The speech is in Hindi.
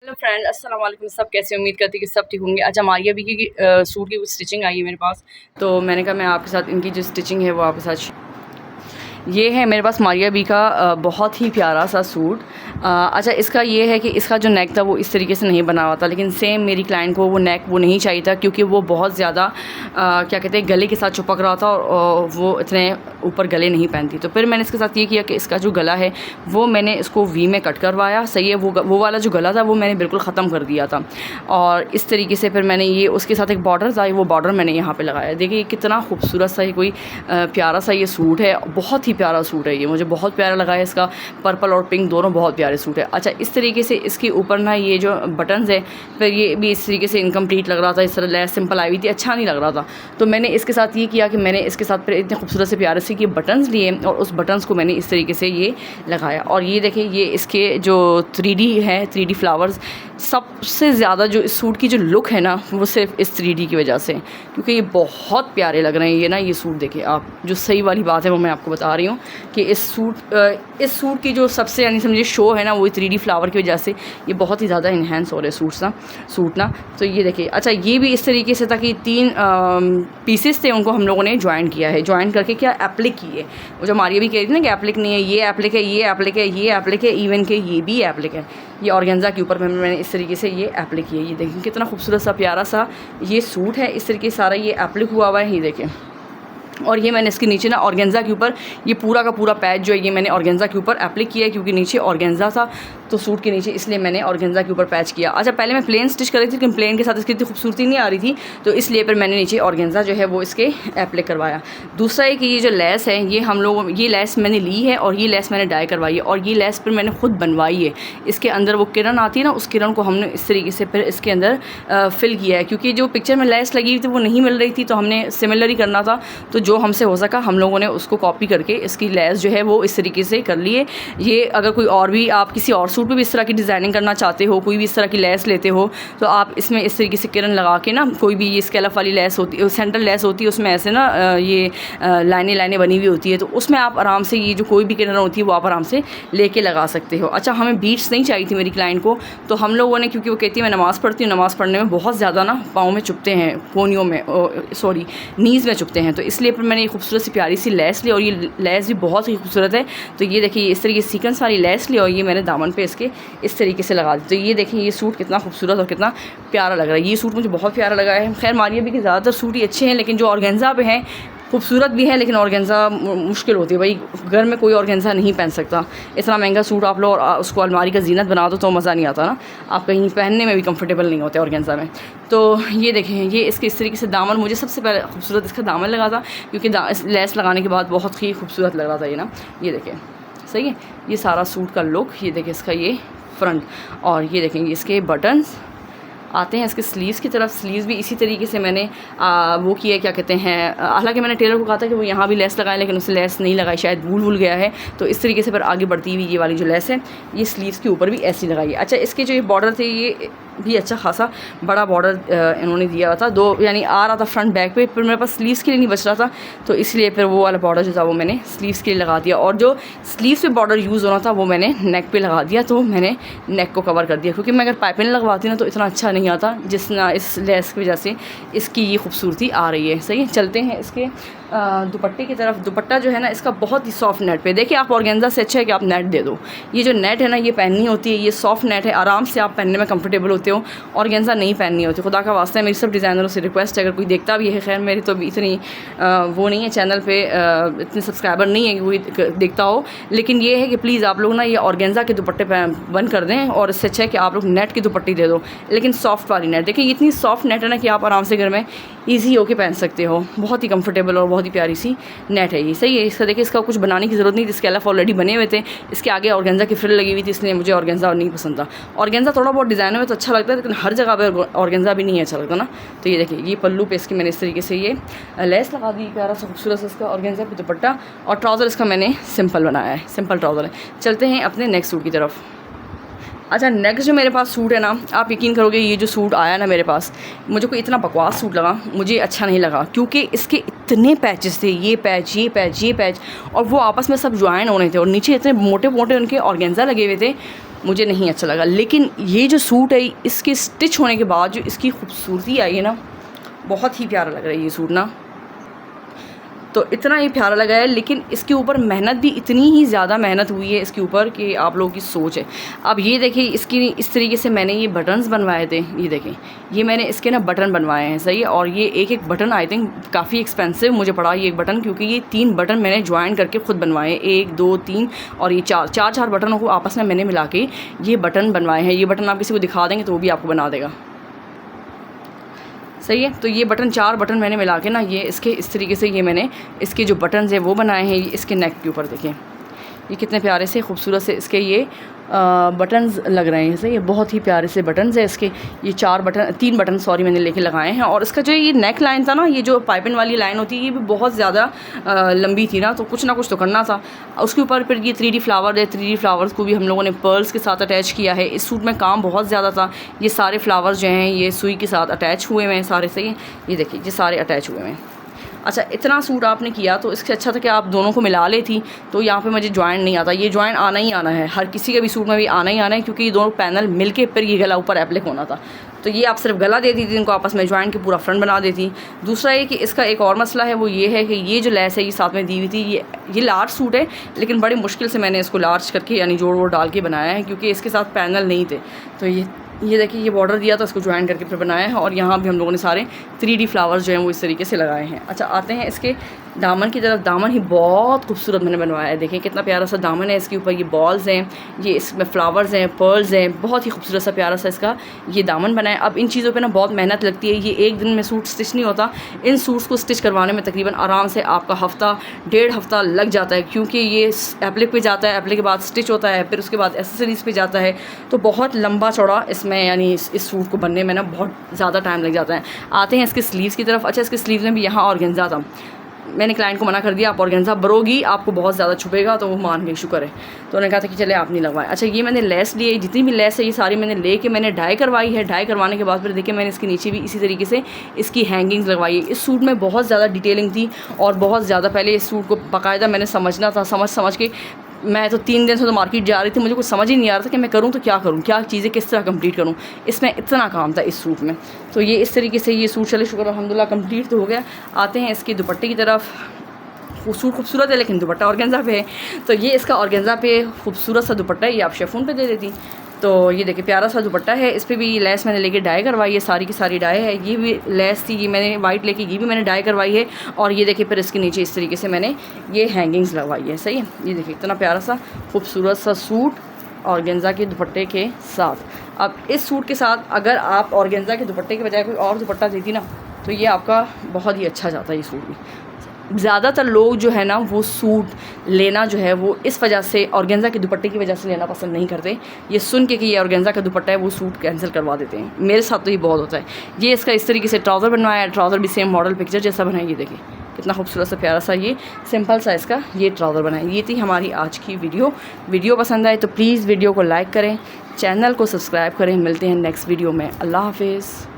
हेलो फ्रेंड, अस्सलाम वालेकुम। सब कैसे? उम्मीद करती कि सब ठीक होंगे। अच्छा, मारिया भी की सूट की स्टिचिंग आई है मेरे पास, तो मैंने कहा मैं आपके साथ इनकी जो स्टिचिंग है वो आपके साथ। ये है मेरे पास मारिया बी का बहुत ही प्यारा सा सूट। अच्छा, इसका ये है कि इसका जो नेक था वो इस तरीके से नहीं बना हुआ था, लेकिन सेम मेरी क्लाइंट को वो नेक वो नहीं चाहिए था, क्योंकि वो बहुत ज़्यादा क्या कहते हैं गले के साथ चिपक रहा था और वो इतने ऊपर गले नहीं पहनती। तो फिर मैंने इसके साथ ये किया कि इसका जो गला है वो मैंने इसको वी में कट करवाया। सही है, वो वाला जो गला था वो मैंने बिल्कुल ख़त्म कर दिया था, और इस तरीके से फिर मैंने ये उसके साथ एक बॉर्डर था, वो बॉर्डर मैंने यहाँ पे लगाया। देखिए कितना खूबसूरत सा, कोई प्यारा सा ये सूट है, बहुत ही प्यारा सूट है ये, मुझे बहुत प्यारा लगा है। इसका पर्पल और पिंक दोनों बहुत प्यारे सूट है। अच्छा, इस तरीके से इसके ऊपर ना ये जो बटन्स है, फिर ये भी इस तरीके से इनकम्प्लीट लग रहा था, इस तरह लेस सिंपल आई हुई थी, अच्छा नहीं लग रहा था। तो मैंने इसके साथ ये किया कि मैंने इसके साथ फिर इतने खूबसूरत से प्यारे से ये बटन्स लिए और उस बटन्स को मैंने इस तरीके से ये लगाया। और ये देखिए, ये इसके जो 3D है, 3D फ्लावर्स, सबसे ज़्यादा जो इस सूट की जो लुक है ना वो सिर्फ इस 3D की वजह से, क्योंकि ये बहुत प्यारे लग रहे हैं। ये ना ये सूट देखिए आप, जो सही वाली बात है वो मैं आपको बता रही हूँ कि इस सूट की जो सबसे यानी समझिए शो है ना, वो 3D फ्लावर की वजह से ये बहुत ही ज़्यादा इन्हेंस हो रहे हैं सूट ना। तो ये देखिए, अच्छा ये भी इस तरीके से था कि 3 पीसेस थे, उनको हम लोगों ने ज्वाइन किया है। ज्वाइन करके क्या एप्लिक किए, वो जो मारिया भी कह रही थी ना कि एप्लिक नहीं है, ये एप्लिक है, ये एप्लिक है, ये एप्लिक है, इवन के ये भी एप्लिक है। ये ऑर्गेन्जा के ऊपर मैंने इस तरीके से ये एप्लिक किया। ये देखिए कितना खूबसूरत सा प्यारा सा ये सूट है, इस तरीके सारा ये एप्लिक हुआ हुआ है, ये देखें। और ये मैंने इसके नीचे ना ऑर्गेन्जा के ऊपर ये पूरा का पूरा पैच जो है ये मैंने ऑर्गेन्जा के ऊपर एप्लिक किया है, क्योंकि नीचे ऑर्गेन्जा था तो सूट के नीचे, इसलिए मैंने ऑर्गेन्जा के ऊपर पैच किया। अच्छा, पहले मैं प्लेन स्टिच कर रही थी, लेकिन प्लेन के साथ इसकी इतनी खूबसूरती नहीं आ रही थी, तो इसलिए फिर मैंने नीचे ऑर्गेन्जा जो है वो इसके एप्लिक करवाया। दूसरा है कि ये जो लेस है, ये हम लोग ये लेस मैंने ली है और ये लेस मैंने डाई करवाई है, और ये लेस फिर मैंने खुद बनवाई है। इसके अंदर वो किरण आती है ना, उस किरण को हमने इस तरीके से फिर इसके अंदर फिल किया है, क्योंकि जो पिक्चर में लेस लगी हुई थी वो नहीं मिल रही थी, तो हमने सिमिलर ही करना था। तो जो हमसे हो सका हम लोगों ने उसको कॉपी करके इसकी लेस जो है वो इस तरीके से कर लिए। ये अगर कोई और भी आप किसी और सूट पे भी इस तरह की डिज़ाइनिंग करना चाहते हो, कोई भी इस तरह की लेस लेते हो, तो आप इसमें इस तरीके से किरण लगा के ना, कोई भी ये स्केलप वाली लेस होती है, सेंटर लेस होती है, उसमें ऐसे ना ये लाइनें बनी हुई होती है, तो उसमें आप आराम से ये जो कोई भी किरण होती है वो आप आराम से लेके लगा सकते हो। अच्छा, हमें बीट्स नहीं चाहिए थी मेरी क्लाइंट को, तो हम लोगों ने, क्योंकि वो कहती है मैं नमाज़ पढ़ती हूँ, नमाज़ पढ़ने में बहुत ज़्यादा ना पाँव में चुभते हैं, कोनियों में सॉरी नीज़ में चुभते हैं, तो इसलिए फिर मैंने एक खूबसूरत सी प्यारी सी लेस ली, और ये लेस भी बहुत ही खूबसूरत है। तो ये देखिए इस तरीके सीक्वेंस वाली लेस ली और ये मैंने दामन पे इसके इस तरीके से लगा दी। तो ये देखिए ये सूट कितना खूबसूरत और कितना प्यारा लग रहा है। ये सूट मुझे बहुत प्यारा लगा है। खैर मारिया भी के ज़्यादातर सूट ही अच्छे हैं, लेकिन जो ऑर्गेन्जा पे हैं खूबसूरत भी है, लेकिन ऑर्गेन्जा मुश्किल होती है भाई, घर में कोई ऑर्गेन्जा नहीं पहन सकता। इतना महंगा सूट आप लो और उसको अलमारी का जीनत बना दो तो मज़ा नहीं आता ना, आप कहीं पहनने में भी कंफर्टेबल नहीं होते ऑर्गेन्जा में। तो ये देखें, ये इसके इस तरीके से दामन, मुझे सबसे पहले खूबसूरत इसका दामन लगा था, क्योंकि लेस लगाने के बाद बहुत ही खूबसूरत लग रहा था ये ना। ये देखें, सही है, ये सारा सूट का लुक। ये देखें इसका ये फ्रंट, और ये देखेंगे इसके बटन्स आते हैं इसके स्लीव्स की तरफ। स्लीव्स भी इसी तरीके से मैंने वो किया, क्या कहते हैं, हालांकि मैंने टेलर को कहा था कि वो यहाँ भी लेस लगाए, लेकिन उसने लेस नहीं लगाई, शायद भूल गया है। तो इस तरीके से फिर आगे बढ़ती हुई ये वाली जो लेस है ये स्लीव्स के ऊपर भी ऐसी लगाई है। अच्छा, इसके जो ये बॉर्डर थे ये भी अच्छा खासा बड़ा बॉर्डर इन्होंने दिया हुआ था, 2 यानी आ रहा था फ्रंट बैक पे, फिर मेरे पास स्लीव्स के लिए नहीं बच रहा था, तो इसलिए फिर वो वाला बॉर्डर जो था वो मैंने स्लीव्स के लिए लगा दिया, और जो स्लीव्स पे बॉर्डर यूज़ होना था वो मैंने नेक पे लगा दिया, तो मैंने नेक को कवर कर दिया, क्योंकि मैं अगर पाइपिंग लगवाती ना तो इतना अच्छा नहीं आता जितना इस लेस की वजह से इसकी ये खूबसूरती आ रही है। सही है, चलते हैं इसके दुपट्टे की तरफ। दुपट्टा जो है ना इसका बहुत ही सॉफ्ट नेट पे, देखिए आप ऑर्गेन्जा से अच्छा है कि आप नेट दे दो। ये जो नेट है ना ये पहननी होती है, ये सॉफ्ट नेट है, आराम से आप पहनने में कंफर्टेबल होते हो, ऑर्गेन्जा नहीं पहननी होती। खुदा का वास्ता है, मेरी सब डिज़ाइनरों से रिक्वेस्ट है, अगर कोई देखता भी है, खैर मेरी तो अभी इतनी वो नहीं है, चैनल पे इतने सब्सक्राइबर नहीं है कि कोई देखता हो, लेकिन ये है कि प्लीज़ आप लोग ना ये ऑर्गेन्जा के दुपट्टे बंद कर दें, और इससे अच्छा है कि आप लोग नेट की दुपट्टी दे दो, लेकिन सॉफ्ट वाली नेट। देखिए इतनी सॉफ्ट नेट है ना कि आप आराम से घर में ईजी होके पहन सकते हो, बहुत ही कंफर्टेबल और बहुत ही प्यारी सी नेट है ये। सही है, इसका देखिए इसका कुछ बनाने की ज़रूरत नहीं थी, इसके अलावा ऑलरेडी बने हुए थे, इसके आगे ऑर्गेन्जा की फ्रिल लगी हुई थी, इसलिए मुझे ऑर्गेन्जा नहीं पसंद था। ऑर्गेन्जा थोड़ा बहुत डिज़ाइनों में तो अच्छा लगता है, लेकिन हर जगह पर ऑर्गेन्जा भी नहीं अच्छा लगता ना। तो ये देखिए ये पल्लू पे इसकी मैंने इस तरीके से ये लेस लगा दी, प्यारा सा खूबसूरत सा इसका ऑर्गेन्जा पे दुपट्टा, और ट्राउज़र इसका मैंने सिंपल बनाया है, सिंपल ट्राउज़र है। चलते हैं अपने नेक्स्ट सूट की तरफ। अच्छा, नेक्स्ट जो मेरे पास सूट है ना, आप यकीन करोगे ये जो सूट आया ना मेरे पास, मुझे कोई इतना बकवास सूट लगा, मुझे अच्छा नहीं लगा, क्योंकि इसके इतने पैचेस थे, ये पैच ये पैच ये पैच, और वो आपस में सब ज्वाइन होने थे, और नीचे इतने मोटे मोटे उनके ऑर्गेन्जा लगे हुए थे, मुझे नहीं अच्छा लगा। लेकिन ये जो सूट है इसके स्टिच होने के बाद जो इसकी खूबसूरती आई है ना, बहुत ही प्यारा लग रहा है ये सूट ना। तो इतना ही प्यारा लगा है, लेकिन इसके ऊपर मेहनत भी इतनी ही ज़्यादा मेहनत हुई है इसके ऊपर कि आप लोगों की सोच है। अब ये देखिए इसकी इस तरीके से मैंने ये बटन्स बनवाए थे, ये देखें ये मैंने इसके ना बटन बनवाए हैं, सही है। और ये एक एक बटन आई थिंक काफ़ी एक्सपेंसिव मुझे पड़ा ये एक बटन, क्योंकि ये 3 बटन मैंने ज्वाइन करके ख़ुद बनवाए हैं, 1 2 3 और ये 4 बटनों को आपस में मैंने मिला के ये बटन बनवाए हैं। ये बटन आप किसी को दिखा देंगे तो वो भी आपको बना देगा, सही है। तो ये बटन 4 बटन मैंने मिला के ना ये इसके इस तरीके से ये मैंने इसके जो बटन्स हैं वो बनाए हैं। इसके नेक के ऊपर देखें ये कितने प्यारे से खूबसूरत से इसके ये बटन्स लग रहे हैं, सही है। बहुत ही प्यारे से बटन्स है इसके। ये 3 बटन सॉरी मैंने लेके लगाए हैं। और इसका जो ये नेक लाइन था ना, ये जो पाइपिंग वाली लाइन होती है ये भी बहुत ज़्यादा लंबी थी ना, तो कुछ ना कुछ तो करना था। उसके ऊपर फिर ये 3D फ्लावर है, 3D फ्लावर्स को भी हम लोगों ने पर्ल्स के साथ अटैच किया है। इस सूट में काम बहुत ज़्यादा था। ये सारे फ्लावर्स जो हैं ये सुई के साथ अटैच हुए हुए हैं सारे, सही है। ये देखिए ये सारे अटैच हुए हैं। अच्छा इतना सूट आपने किया तो इससे अच्छा था कि आप दोनों को मिला लेती, तो यहाँ पे मुझे जॉइन नहीं आता। ये जॉइन आना ही आना है, हर किसी के भी सूट में भी आना ही आना है, क्योंकि ये दोनों पैनल मिलके फिर ये गला ऊपर एप्लिक होना था। तो ये आप सिर्फ गला दे दी थी इनको आपस में जॉइन के पूरा फ्रंट बना देती। दूसरा ये कि इसका एक और मसला है, वो ये है कि ये जो लेस है ये साथ में दी हुई थी। ये लार्ज सूट है, लेकिन बड़ी मुश्किल से मैंने इसको लार्ज करके यानी जोड़ वोड़ डाल के बनाया है, क्योंकि इसके साथ पैनल नहीं थे। तो ये देखिए ये बॉर्डर दिया था, इसको ज्वाइन करके फिर बनाया है। और यहाँ भी हम लोगों ने सारे 3D फ्लावर्स जो हैं वो इस तरीके से लगाए हैं। अच्छा आते हैं इसके दामन की तरफ। दामन ही बहुत खूबसूरत मैंने बनवाया है, देखें कितना प्यारा सा दामन है। इसके ऊपर ये बॉल्स हैं, ये इसमें फ्लावर्स हैं, पर्ल्स हैं, बहुत ही खूबसूरत सा प्यारा सा इसका ये दामन बना है। अब इन चीज़ों पे ना बहुत मेहनत लगती है, ये एक दिन में सूट स्टिच नहीं होता। इन सूट्स को स्टिच करवाने में तकरीबन आराम से आपका हफ़्ता 1.5 हफ़्ता लग जाता है, क्योंकि ये एप्लिक पे जाता है, एप्लिक के बाद स्टिच होता है, फिर उसके बाद एसेसरीज़ पे जाता है। तो बहुत लंबा चौड़ा इसमें यानी इस सूट को बनने में ना बहुत ज़्यादा टाइम लग जाता है। आते हैं इसके स्लीव्स की तरफ। अच्छा इसके स्लीव्स में भी यहाँ ऑर्गेन्जा था, मैंने क्लाइंट को मना कर दिया, आप ऑर्गेन्जा बरोगी आपको बहुत ज़्यादा छुपेगा, तो वो मान गई, शुक्र है। तो उन्होंने कहा था कि चले आप नहीं लगवाएं। अच्छा ये मैंने लेस ली है, जितनी भी लेस है ये सारी मैंने लेके मैंने डाई करवाई है। डाई करवाने के बाद फिर देखिए मैंने इसके नीचे भी इसी तरीके से इसकी हैंगिंग्स लगवाई है। इस सूट में बहुत ज़्यादा डिटेलिंग थी और बहुत ज़्यादा पहले इस सूट को बाकायदा मैंने समझना था, समझ के मैं तो 3 दिन से तो मार्केट जा रही थी, मुझे कुछ समझ ही नहीं आ रहा था कि मैं करूँ तो क्या करूँ, क्या चीज़ें किस तरह कंप्लीट करूँ। इसमें इतना काम था इस सूट में। तो ये इस तरीके से ये सूट चले शुक्र अल्हम्दुलिल्लाह कंप्लीट तो हो गया। आते हैं इसके दुपट्टे की तरफ। सूट खूबसूरत है लेकिन दुपट्टा ऑर्गेन्जा पे है, तो ये इसका ऑर्गेन्जा पे खूबसूरत सा दुपट्टा है, ये आप शेफून पे दे देती। तो ये देखिए प्यारा सा दुपट्टा है, इस पर भी ये लेस मैंने लेके डाई करवाई है, सारी की सारी डाई है। ये भी लेस थी, ये मैंने वाइट लेके ये भी मैंने डाई करवाई है। और ये देखिए फिर इसके नीचे इस तरीके से मैंने ये हैंगिंग्स लगवाई है, सही है। ये देखिए इतना प्यारा सा खूबसूरत सा सूट ऑर्गेन्जा के दुपट्टे के साथ। अब इस सूट के साथ अगर आप ऑर्गेन्जा के दुपट्टे के बजाय कोई और दुपट्टा देती ना, तो ये आपका बहुत ही अच्छा जाता है ये सूट भी। ज़्यादातर लोग जो है ना वो सूट लेना जो है वो इस वजह से ऑर्गेन्जा के दुपट्टे की वजह से लेना पसंद नहीं करते। ये सुन के कि ये ऑर्गेन्जा का दुपट्टा है वो सूट कैंसिल करवा देते हैं। मेरे साथ तो ये बहुत होता है। ये इसका इस तरीके से ट्राउज़र बनवाया है, ट्राउज़र भी सेम मॉडल पिक्चर जैसा बनाया। ये देखिए कितना खूबसूरत सा प्यारा सा ये सिंपल सा इसका ये ट्राउज़र बनाया। ये थी हमारी आज की वीडियो पसंद आए तो प्लीज़ वीडियो को लाइक करें, चैनल को सब्सक्राइब करें। मिलते हैं नेक्स्ट वीडियो में। अल्लाह हाफिज़।